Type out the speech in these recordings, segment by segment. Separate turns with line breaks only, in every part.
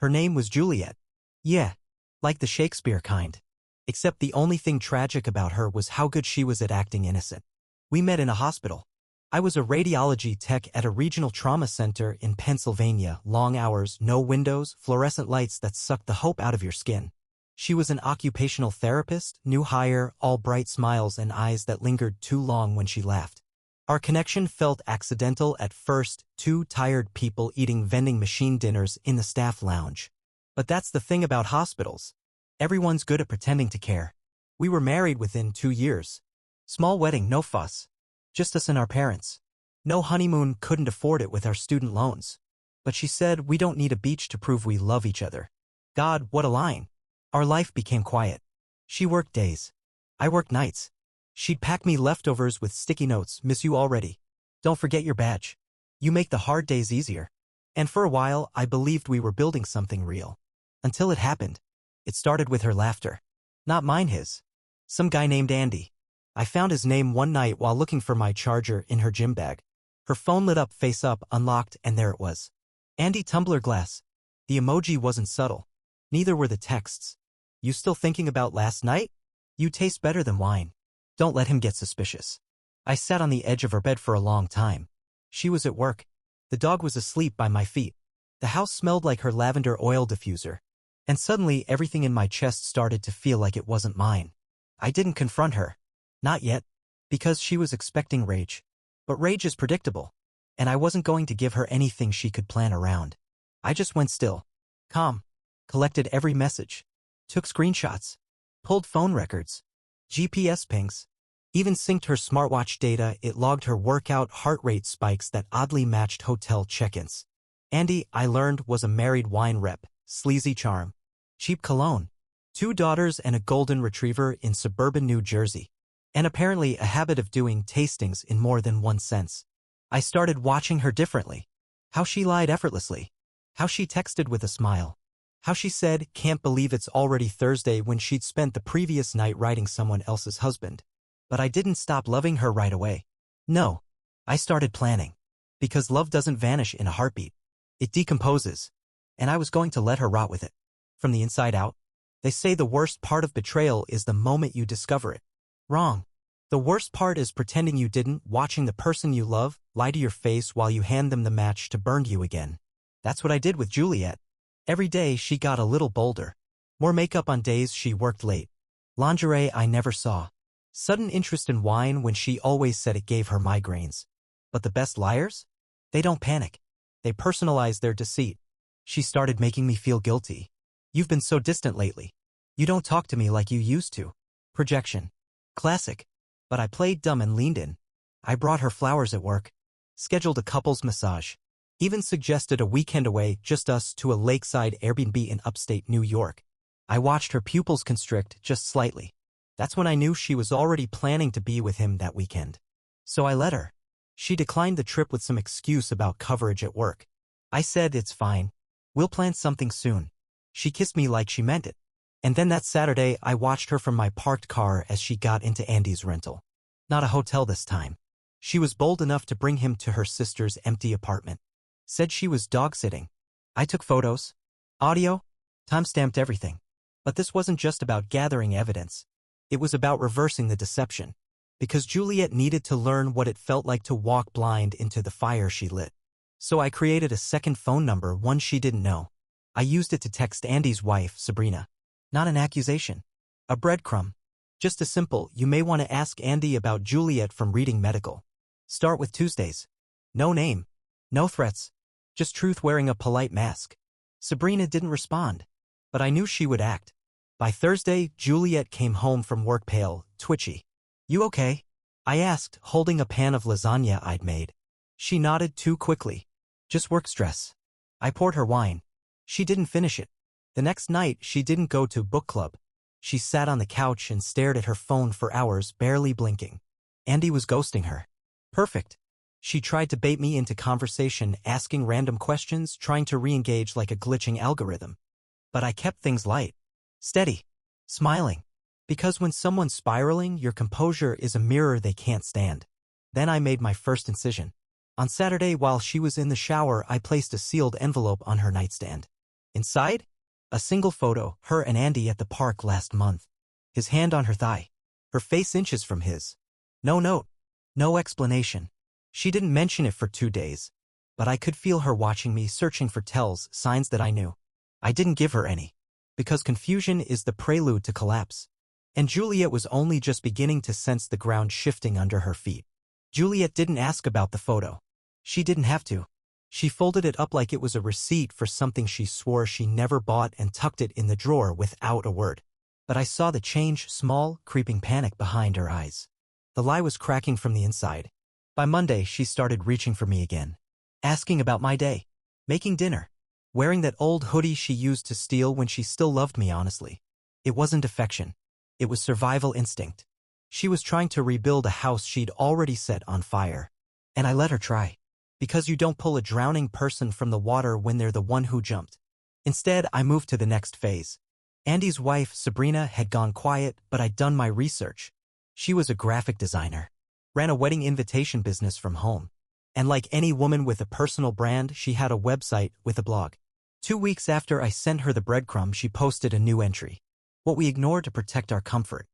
Her name was Juliet. Yeah, like the Shakespeare kind. Except the only thing tragic about her was how good she was at acting innocent. We met in a hospital. I was a radiology tech at a regional trauma center in Pennsylvania, long hours, no windows, fluorescent lights that sucked the hope out of your skin. She was an occupational therapist, new hire, all bright smiles and eyes that lingered too long when she laughed. Our connection felt accidental at first, two tired people eating vending machine dinners in the staff lounge. But that's the thing about hospitals. Everyone's good at pretending to care. We were married within 2 years. Small wedding, no fuss. Just us and our parents. No honeymoon, couldn't afford it with our student loans. But she said we don't need a beach to prove we love each other. God, what a line. Our life became quiet. She worked days. I worked nights. She'd pack me leftovers with sticky notes, miss you already. Don't forget your badge. You make the hard days easier. And for a while, I believed we were building something real. Until it happened. It started with her laughter. Not mine, his. Some guy named Andy. I found his name one night while looking for my charger in her gym bag. Her phone lit up face up, unlocked, and there it was. Andy tumbler glass. The emoji wasn't subtle. Neither were the texts. You still thinking about last night? You taste better than wine. Don't let him get suspicious. I sat on the edge of her bed for a long time. She was at work. The dog was asleep by my feet. The house smelled like her lavender oil diffuser. And suddenly everything in my chest started to feel like it wasn't mine. I didn't confront her. Not yet. Because she was expecting rage. But rage is predictable. And I wasn't going to give her anything she could plan around. I just went still. Calm. Collected every message. Took screenshots. Pulled phone records. GPS pings. Even synced her smartwatch data. It logged her workout heart rate spikes that oddly matched hotel check-ins. Andy, I learned, was a married wine rep, sleazy charm, cheap cologne, 2 daughters and a golden retriever in suburban New Jersey, and apparently a habit of doing tastings in more than one sense. I started watching her differently. How she lied effortlessly. How she texted with a smile. How she said, "Can't believe it's already Thursday," when she'd spent the previous night writing someone else's husband. But I didn't stop loving her right away. No. I started planning. Because love doesn't vanish in a heartbeat. It decomposes. And I was going to let her rot with it. From the inside out. They say the worst part of betrayal is the moment you discover it. Wrong. The worst part is pretending you didn't, watching the person you love lie to your face while you hand them the match to burn you again. That's what I did with Juliet. Every day she got a little bolder. More makeup on days she worked late. Lingerie I never saw. Sudden interest in wine when she always said it gave her migraines. But the best liars? They don't panic. They personalize their deceit. She started making me feel guilty. You've been so distant lately. You don't talk to me like you used to. Projection. Classic. But I played dumb and leaned in. I brought her flowers at work. Scheduled a couple's massage. Even suggested a weekend away, just us, to a lakeside Airbnb in upstate New York. I watched her pupils constrict just slightly. That's when I knew she was already planning to be with him that weekend. So I let her. She declined the trip with some excuse about coverage at work. I said, "It's fine. We'll plan something soon." She kissed me like she meant it. And then that Saturday, I watched her from my parked car as she got into Andy's rental. Not a hotel this time. She was bold enough to bring him to her sister's empty apartment. Said she was dog-sitting. I took photos. Audio. Time-stamped everything. But this wasn't just about gathering evidence. It was about reversing the deception. Because Juliet needed to learn what it felt like to walk blind into the fire she lit. So I created a second phone number, one she didn't know. I used it to text Andy's wife, Sabrina. Not an accusation. A breadcrumb. Just a simple, "You may want to ask Andy about Juliet from Reading Medical. Start with Tuesdays." No name. No threats. Just truth wearing a polite mask. Sabrina didn't respond. But I knew she would act. By Thursday, Juliet came home from work pale, twitchy. "You okay?" I asked, holding a pan of lasagna I'd made. She nodded too quickly. "Just work stress." I poured her wine. She didn't finish it. The next night, she didn't go to book club. She sat on the couch and stared at her phone for hours, barely blinking. Andy was ghosting her. Perfect. She tried to bait me into conversation, asking random questions, trying to re-engage like a glitching algorithm. But I kept things light. Steady. Smiling. Because when someone's spiraling, your composure is a mirror they can't stand. Then I made my first incision. On Saturday, while she was in the shower, I placed a sealed envelope on her nightstand. Inside? A single photo, her and Andy at the park last month. His hand on her thigh. Her face inches from his. No note. No explanation. She didn't mention it for 2 days. But I could feel her watching me, searching for tells, signs that I knew. I didn't give her any. Because confusion is the prelude to collapse. And Juliet was only just beginning to sense the ground shifting under her feet. Juliet didn't ask about the photo. She didn't have to. She folded it up like it was a receipt for something she swore she never bought and tucked it in the drawer without a word. But I saw the change, small, creeping panic behind her eyes. The lie was cracking from the inside. By Monday, she started reaching for me again. Asking about my day. Making dinner. Wearing that old hoodie she used to steal when she still loved me honestly. It wasn't affection. It was survival instinct. She was trying to rebuild a house she'd already set on fire. And I let her try. Because you don't pull a drowning person from the water when they're the one who jumped. Instead, I moved to the next phase. Andy's wife, Sabrina, had gone quiet, but I'd done my research. She was a graphic designer. Ran a wedding invitation business from home. And like any woman with a personal brand, she had a website with a blog. 2 weeks after I sent her the breadcrumb, she posted a new entry. What we ignored to protect our comfort.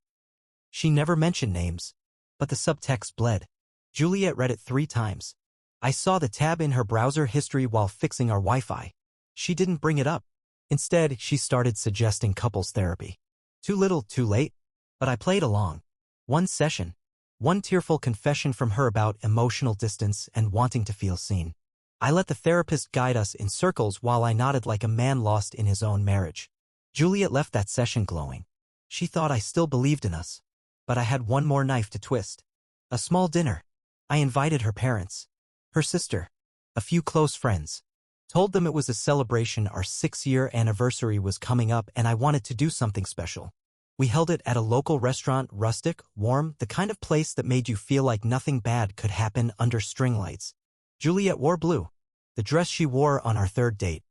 She never mentioned names. But the subtext bled. Juliet read it 3 times. I saw the tab in her browser history while fixing our Wi-Fi. She didn't bring it up. Instead, she started suggesting couples therapy. Too little, too late. But I played along. 1 session. 1 tearful confession from her about emotional distance and wanting to feel seen. I let the therapist guide us in circles while I nodded like a man lost in his own marriage. Juliet left that session glowing. She thought I still believed in us. But I had one more knife to twist. A small dinner. I invited her parents. Her sister. A few close friends. Told them it was a celebration, our 6-year anniversary was coming up and I wanted to do something special. We held it at a local restaurant, rustic, warm, the kind of place that made you feel like nothing bad could happen under string lights. Juliet wore blue. The dress she wore on our 3rd date.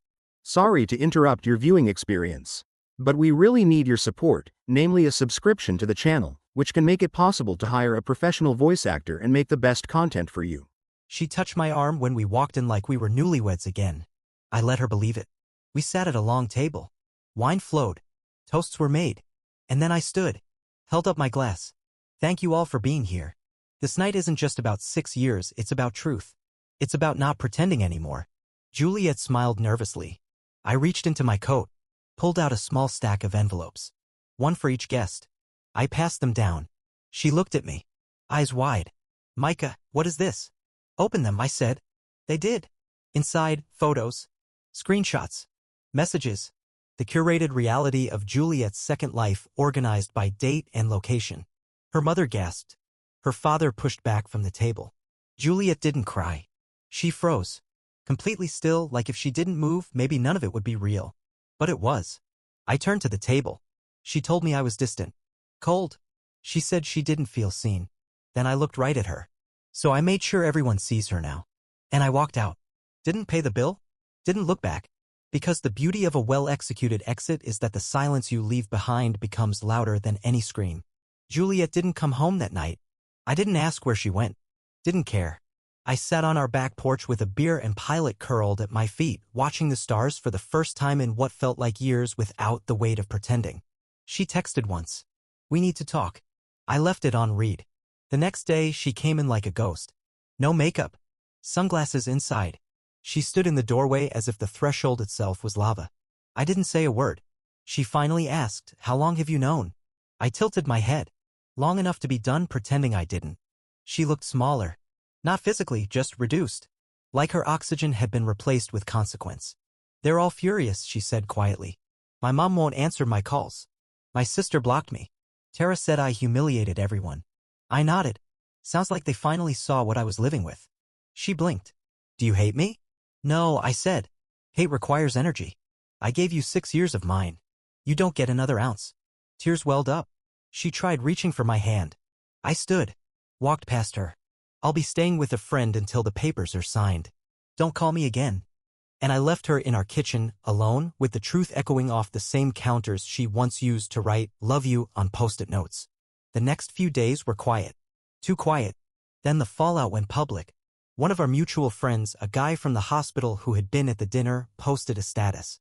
Sorry to interrupt your viewing experience. But we really need your support, namely a subscription to the channel, which can make it possible to hire a professional voice actor and make the best content for you.
She touched my arm when we walked in like we were newlyweds again. I let her believe it. We sat at a long table. Wine flowed. Toasts were made. And then I stood. Held up my glass. Thank you all for being here. This night isn't just about 6 years, it's about truth. It's about not pretending anymore. Juliet smiled nervously. I reached into my coat. Pulled out a small stack of envelopes. 1 for each guest. I passed them down. She looked at me. Eyes wide. Micah, what is this? Open them, I said. They did. Inside, photos. Screenshots. Messages. The curated reality of Juliet's second life organized by date and location. Her mother gasped. Her father pushed back from the table. Juliet didn't cry. She froze. Completely still, like if she didn't move, maybe none of it would be real. But it was. I turned to the table. She told me I was distant. Cold. She said she didn't feel seen. Then I looked right at her. So I made sure everyone sees her now. And I walked out. Didn't pay the bill. Didn't look back. Because the beauty of a well-executed exit is that the silence you leave behind becomes louder than any scream. Juliet didn't come home that night. I didn't ask where she went. Didn't care. I sat on our back porch with a beer and Pilot curled at my feet, watching the stars for the first time in what felt like years without the weight of pretending. She texted once. We need to talk. I left it on read. The next day, she came in like a ghost. No makeup. Sunglasses inside. She stood in the doorway as if the threshold itself was lava. I didn't say a word. She finally asked, how long have you known? I tilted my head. Long enough to be done pretending I didn't. She looked smaller. Not physically, just reduced. Like her oxygen had been replaced with consequence. They're all furious, she said quietly. My mom won't answer my calls. My sister blocked me. Tara said I humiliated everyone. I nodded. Sounds like they finally saw what I was living with. She blinked. Do you hate me? No, I said. Hate requires energy. I gave you 6 years of mine. You don't get another ounce. Tears welled up. She tried reaching for my hand. I stood. Walked past her. I'll be staying with a friend until the papers are signed. Don't call me again. And I left her in our kitchen, alone, with the truth echoing off the same counters she once used to write, love you, on post-it notes. The next few days were quiet. Too quiet. Then the fallout went public. One of our mutual friends, a guy from the hospital who had been at the dinner, posted a status.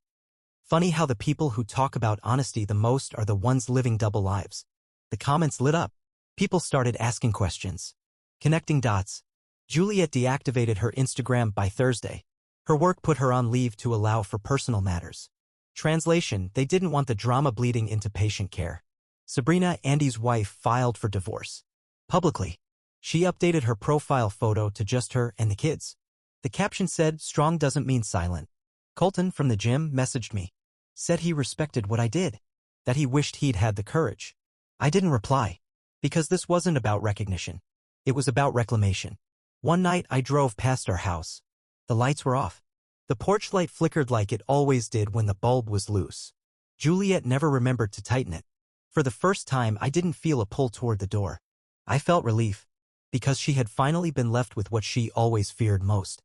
Funny how the people who talk about honesty the most are the ones living double lives. The comments lit up. People started asking questions. Connecting dots. Juliet deactivated her Instagram by Thursday. Her work put her on leave to allow for personal matters. Translation: they didn't want the drama bleeding into patient care. Sabrina, Andy's wife, filed for divorce. Publicly. She updated her profile photo to just her and the kids. The caption said, "Strong doesn't mean silent." Colton from the gym messaged me. Said he respected what I did. That he wished he'd had the courage. I didn't reply. Because this wasn't about recognition. It was about reclamation. One night I drove past our house. The lights were off. The porch light flickered like it always did when the bulb was loose. Juliet never remembered to tighten it. For the first time I didn't feel a pull toward the door. I felt relief. Because she had finally been left with what she always feared most.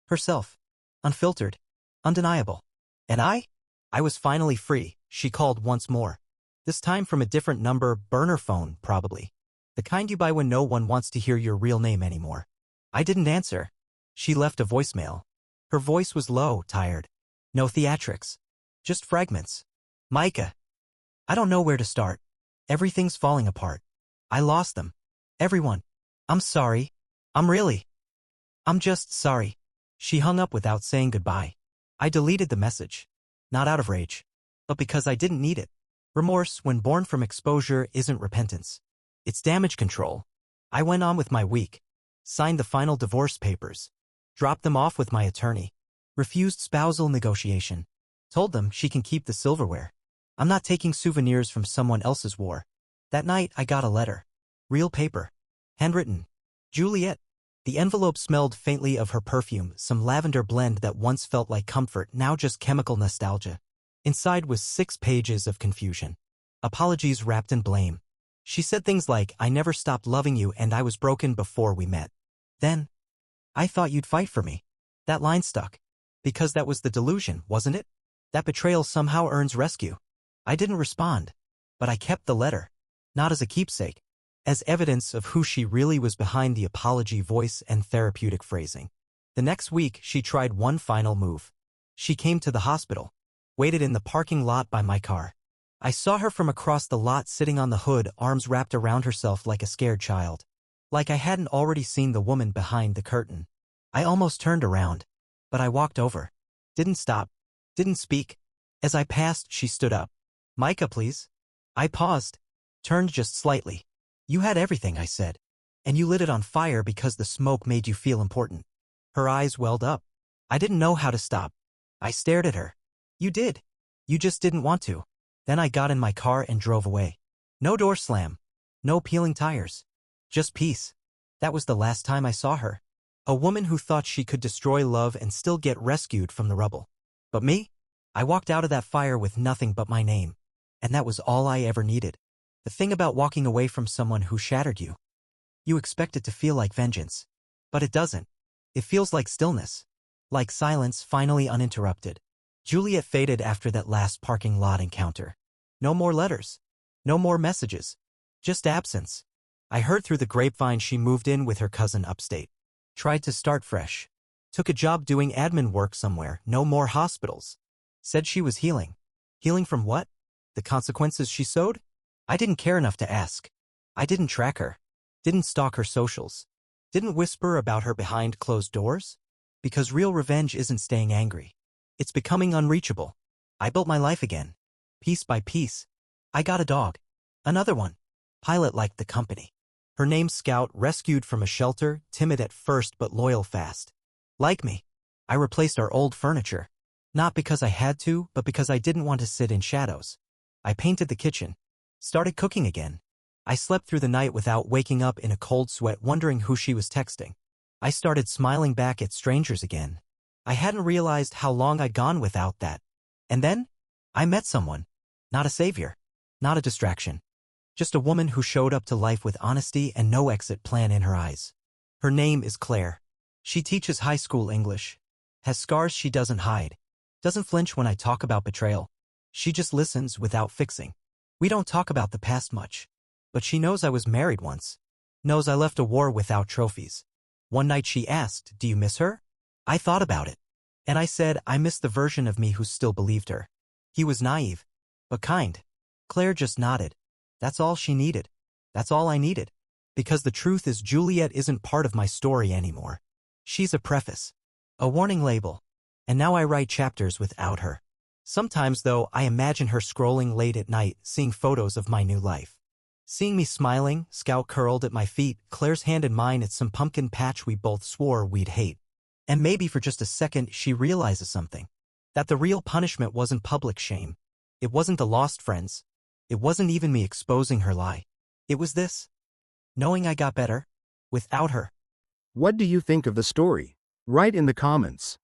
Herself. Unfiltered. Undeniable. And I was finally free. She called once more. This time from a different number, burner phone, probably. The kind you buy when no one wants to hear your real name anymore. I didn't answer. She left a voicemail. Her voice was low, tired. No theatrics. Just fragments. Micah. I don't know where to start. Everything's falling apart. I lost them. Everyone. I'm sorry. I'm just sorry. She hung up without saying goodbye. I deleted the message. Not out of rage. But because I didn't need it. Remorse, when born from exposure, isn't repentance. It's damage control. I went on with my week. Signed the final divorce papers. Dropped them off with my attorney. Refused spousal negotiation. Told them she can keep the silverware. I'm not taking souvenirs from someone else's war. That night I got a letter. Real paper. Handwritten. Juliet. The envelope smelled faintly of her perfume, some lavender blend that once felt like comfort, now just chemical nostalgia. Inside was 6 pages of confusion. Apologies wrapped in blame. She said things like, "I never stopped loving you and I was broken before we met. Then, I thought you'd fight for me." That line stuck. Because that was the delusion, wasn't it? That betrayal somehow earns rescue. I didn't respond. But I kept the letter. Not as a keepsake. As evidence of who she really was behind the apology voice and therapeutic phrasing. The next week, she tried one final move. She came to the hospital. Waited in the parking lot by my car. I saw her from across the lot sitting on the hood, arms wrapped around herself like a scared child. Like I hadn't already seen the woman behind the curtain. I almost turned around. But I walked over. Didn't stop. Didn't speak. As I passed, she stood up. "Micah, please." I paused. Turned just slightly. "You had everything," I said. "And you lit it on fire because the smoke made you feel important." Her eyes welled up. I didn't know how to stop. I stared at her. "You did. You just didn't want to." Then I got in my car and drove away. No door slam. No peeling tires. Just peace. That was the last time I saw her. A woman who thought she could destroy love and still get rescued from the rubble. But me? I walked out of that fire with nothing but my name. And that was all I ever needed. The thing about walking away from someone who shattered you. You expect it to feel like vengeance. But it doesn't. It feels like stillness. Like silence finally uninterrupted. Juliet faded after that last parking lot encounter. No more letters. No more messages. Just absence. I heard through the grapevine she moved in with her cousin upstate. Tried to start fresh. Took a job doing admin work somewhere. No more hospitals. Said she was healing. Healing from what? The consequences she sowed? I didn't care enough to ask. I didn't track her. Didn't stalk her socials. Didn't whisper about her behind closed doors. Because real revenge isn't staying angry. It's becoming unreachable. I built my life again. Piece by piece. I got a dog. Another one. Pilot liked the company. Her name's Scout, rescued from a shelter, timid at first but loyal fast. Like me. I replaced our old furniture. Not because I had to, but because I didn't want to sit in shadows. I painted the kitchen. Started cooking again. I slept through the night without waking up in a cold sweat wondering who she was texting. I started smiling back at strangers again. I hadn't realized how long I'd gone without that. And then, I met someone. Not a savior. Not a distraction. Just a woman who showed up to life with honesty and no exit plan in her eyes. Her name is Claire. She teaches high school English. Has scars she doesn't hide. Doesn't flinch when I talk about betrayal. She just listens without fixing. We don't talk about the past much. But she knows I was married once. Knows I left a war without trophies. One night she asked, "Do you miss her?" I thought about it. And I said I missed the version of me who still believed her. He was naive, but kind. Claire just nodded. That's all she needed. That's all I needed. Because the truth is Juliet isn't part of my story anymore. She's a preface. A warning label. And now I write chapters without her. Sometimes, though, I imagine her scrolling late at night, seeing photos of my new life. Seeing me smiling, scalp curled at my feet, Claire's hand in mine at some pumpkin patch we both swore we'd hate. And maybe for just a second she realizes something. That the real punishment wasn't public shame. It wasn't the lost friends. It wasn't even me exposing her lie. It was this. Knowing I got better. Without her.
What do you think of the story? Write in the comments.